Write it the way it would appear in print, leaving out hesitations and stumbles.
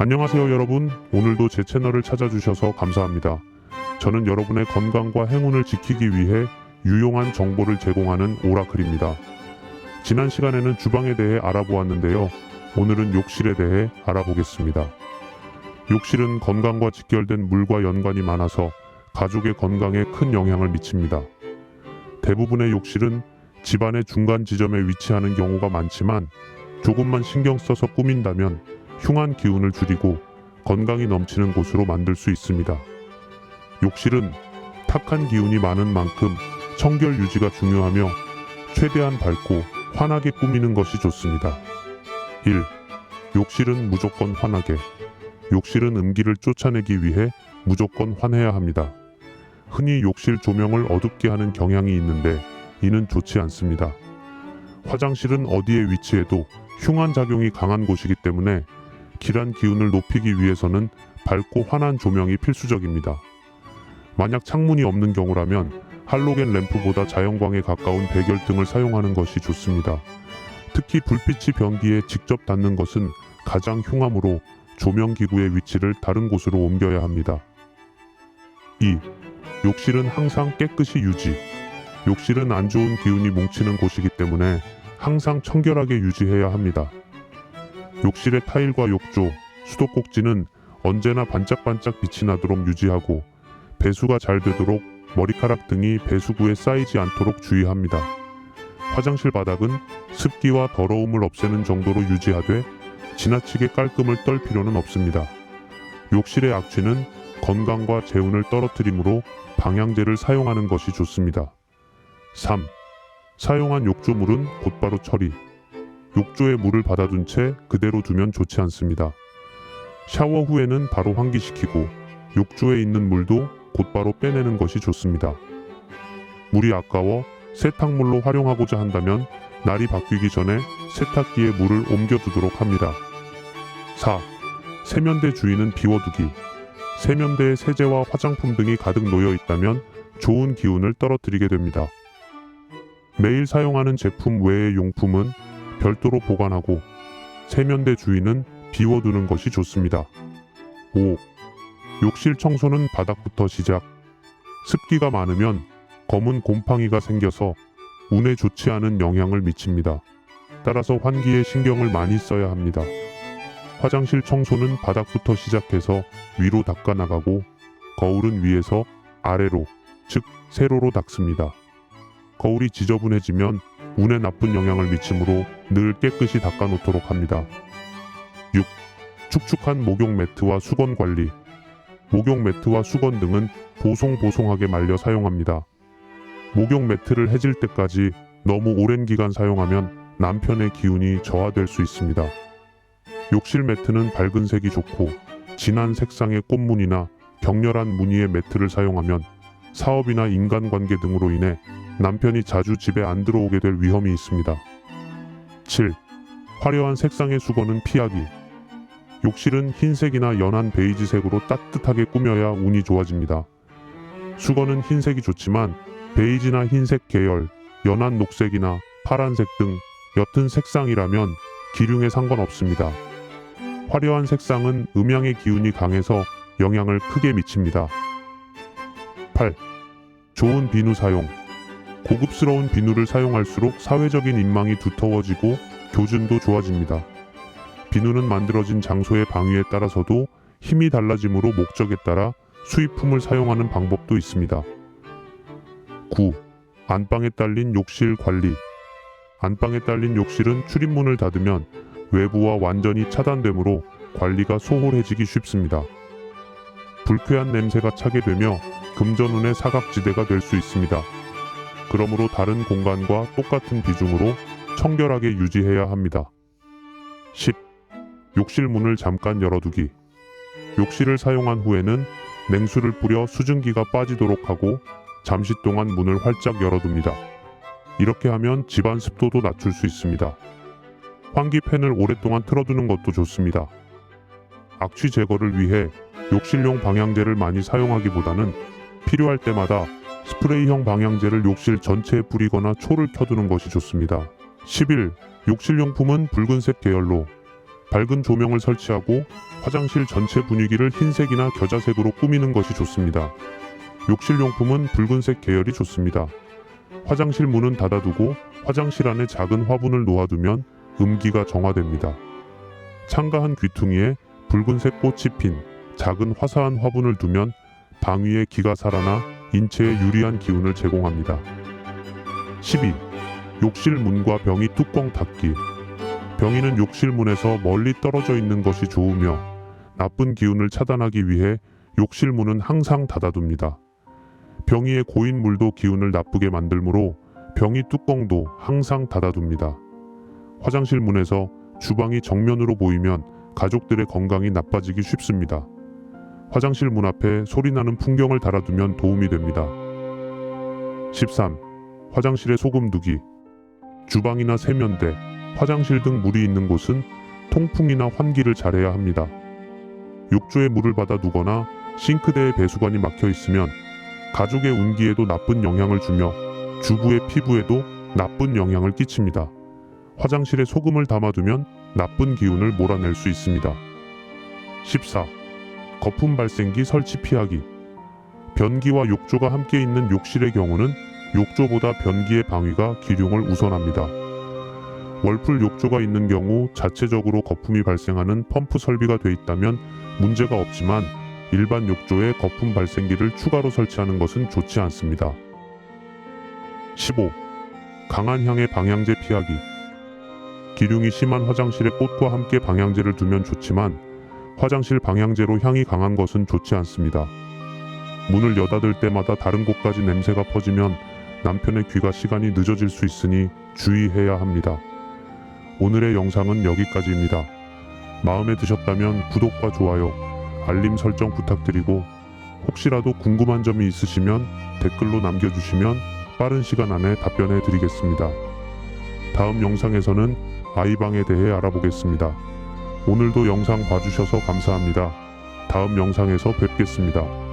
안녕하세요 여러분. 오늘도 제 채널을 찾아주셔서 감사합니다. 저는 여러분의 건강과 행운을 지키기 위해 유용한 정보를 제공하는 오라클입니다. 지난 시간에는 주방에 대해 알아보았는데요. 오늘은 욕실에 대해 알아보겠습니다. 욕실은 건강과 직결된 물과 연관이 많아서 가족의 건강에 큰 영향을 미칩니다. 대부분의 욕실은 집안의 중간 지점에 위치하는 경우가 많지만 조금만 신경 써서 꾸민다면 흉한 기운을 줄이고 건강이 넘치는 곳으로 만들 수 있습니다. 욕실은 탁한 기운이 많은 만큼 청결 유지가 중요하며 최대한 밝고 환하게 꾸미는 것이 좋습니다. 1. 욕실은 무조건 환하게. 욕실은 음기를 쫓아내기 위해 무조건 환해야 합니다. 흔히 욕실 조명을 어둡게 하는 경향이 있는데 이는 좋지 않습니다. 화장실은 어디에 위치해도 흉한 작용이 강한 곳이기 때문에 길한 기운을 높이기 위해서는 밝고 환한 조명이 필수적입니다. 만약 창문이 없는 경우라면 할로겐 램프보다 자연광에 가까운 백열등을 사용하는 것이 좋습니다. 특히 불빛이 변기에 직접 닿는 것은 가장 흉하므로 조명기구의 위치를 다른 곳으로 옮겨야 합니다. 2. 욕실은 항상 깨끗이 유지. 욕실은 안 좋은 기운이 뭉치는 곳이기 때문에 항상 청결하게 유지해야 합니다. 욕실의 타일과 욕조, 수도꼭지는 언제나 반짝반짝 빛이 나도록 유지하고 배수가 잘 되도록 머리카락 등이 배수구에 쌓이지 않도록 주의합니다. 화장실 바닥은 습기와 더러움을 없애는 정도로 유지하되 지나치게 깔끔을 떨 필요는 없습니다. 욕실의 악취는 건강과 재운을 떨어뜨리므로 방향제를 사용하는 것이 좋습니다. 3. 사용한 욕조물은 곧바로 처리. 욕조에 물을 받아둔 채 그대로 두면 좋지 않습니다. 샤워 후에는 바로 환기시키고 욕조에 있는 물도 곧바로 빼내는 것이 좋습니다. 물이 아까워 세탁물로 활용하고자 한다면 날이 바뀌기 전에 세탁기에 물을 옮겨두도록 합니다. 4. 세면대 주위는 비워두기. 세면대에 세제와 화장품 등이 가득 놓여 있다면 좋은 기운을 떨어뜨리게 됩니다. 매일 사용하는 제품 외의 용품은 별도로 보관하고 세면대 주위는 비워두는 것이 좋습니다. 5. 욕실 청소는 바닥부터 시작. 습기가 많으면 검은 곰팡이가 생겨서 운에 좋지 않은 영향을 미칩니다. 따라서 환기에 신경을 많이 써야 합니다. 화장실 청소는 바닥부터 시작해서 위로 닦아 나가고 거울은 위에서 아래로, 즉 세로로 닦습니다. 거울이 지저분해지면 운에 나쁜 영향을 미치므로 늘 깨끗이 닦아 놓도록 합니다. 6. 축축한 목욕 매트와 수건 관리. 목욕 매트와 수건 등은 보송보송하게 말려 사용합니다. 목욕 매트를 해질 때까지 너무 오랜 기간 사용하면 남편의 기운이 저하될 수 있습니다. 욕실 매트는 밝은 색이 좋고 진한 색상의 꽃무늬나 격렬한 무늬의 매트를 사용하면 사업이나 인간관계 등으로 인해 남편이 자주 집에 안 들어오게 될 위험이 있습니다. 7. 화려한 색상의 수건은 피하기. 욕실은 흰색이나 연한 베이지색으로 따뜻하게 꾸며야 운이 좋아집니다. 수건은 흰색이 좋지만 베이지나 흰색 계열, 연한 녹색이나 파란색 등 옅은 색상이라면 기륭에 상관없습니다. 화려한 색상은 음양의 기운이 강해서 영향을 크게 미칩니다. 8. 좋은 비누 사용. 고급스러운 비누를 사용할수록 사회적인 인망이 두터워지고 교준도 좋아집니다. 비누는 만들어진 장소의 방위에 따라서도 힘이 달라지므로 목적에 따라 수입품을 사용하는 방법도 있습니다. 9. 안방에 딸린 욕실 관리. 안방에 딸린 욕실은 출입문을 닫으면 외부와 완전히 차단되므로 관리가 소홀해지기 쉽습니다. 불쾌한 냄새가 차게 되며 금전운의 사각지대가 될 수 있습니다. 그러므로 다른 공간과 똑같은 비중으로 청결하게 유지해야 합니다. 10. 욕실 문을 잠깐 열어두기. 욕실을 사용한 후에는 냉수를 뿌려 수증기가 빠지도록 하고 잠시 동안 문을 활짝 열어둡니다. 이렇게 하면 집안 습도도 낮출 수 있습니다. 환기팬을 오랫동안 틀어두는 것도 좋습니다. 악취 제거를 위해 욕실용 방향제를 많이 사용하기보다는 필요할 때마다 스프레이형 방향제를 욕실 전체에 뿌리거나 초를 켜두는 것이 좋습니다. 11. 욕실용품은 붉은색 계열로. 밝은 조명을 설치하고 화장실 전체 분위기를 흰색이나 겨자색으로 꾸미는 것이 좋습니다. 욕실용품은 붉은색 계열이 좋습니다. 화장실 문은 닫아두고 화장실 안에 작은 화분을 놓아두면 음기가 정화됩니다. 창가한 귀퉁이에 붉은색 꽃이 핀 작은 화사한 화분을 두면 방위의 기가 살아나 인체에 유리한 기운을 제공합니다. 12. 욕실 문과 병이 뚜껑 닫기. 병이는 욕실 문에서 멀리 떨어져 있는 것이 좋으며 나쁜 기운을 차단하기 위해 욕실 문은 항상 닫아둡니다. 병이에 고인 물도 기운을 나쁘게 만들므로 병이 뚜껑도 항상 닫아둡니다. 화장실 문에서 주방이 정면으로 보이면 가족들의 건강이 나빠지기 쉽습니다. 화장실 문 앞에 소리나는 풍경을 달아두면 도움이 됩니다. 13. 화장실에 소금 두기. 주방이나 세면대, 화장실 등 물이 있는 곳은 통풍이나 환기를 잘해야 합니다. 욕조에 물을 받아 두거나 싱크대에 배수관이 막혀 있으면 가족의 운기에도 나쁜 영향을 주며 주부의 피부에도 나쁜 영향을 끼칩니다. 화장실에 소금을 담아두면 나쁜 기운을 몰아낼 수 있습니다. 14. 거품 발생기 설치 피하기. 변기와 욕조가 함께 있는 욕실의 경우는 욕조보다 변기의 방위가 기륭을 우선합니다. 월풀 욕조가 있는 경우 자체적으로 거품이 발생하는 펌프 설비가 돼 있다면 문제가 없지만 일반 욕조에 거품 발생기를 추가로 설치하는 것은 좋지 않습니다. 15. 강한 향의 방향제 피하기. 기륭이 심한 화장실에 꽃과 함께 방향제를 두면 좋지만 화장실 방향제로 향이 강한 것은 좋지 않습니다. 문을 여닫을 때마다 다른 곳까지 냄새가 퍼지면 남편의 귀가 시간이 늦어질 수 있으니 주의해야 합니다. 오늘의 영상은 여기까지입니다. 마음에 드셨다면 구독과 좋아요, 알림 설정 부탁드리고 혹시라도 궁금한 점이 있으시면 댓글로 남겨주시면 빠른 시간 안에 답변해 드리겠습니다. 다음 영상에서는 아이방에 대해 알아보겠습니다. 오늘도 영상 봐주셔서 감사합니다. 다음 영상에서 뵙겠습니다.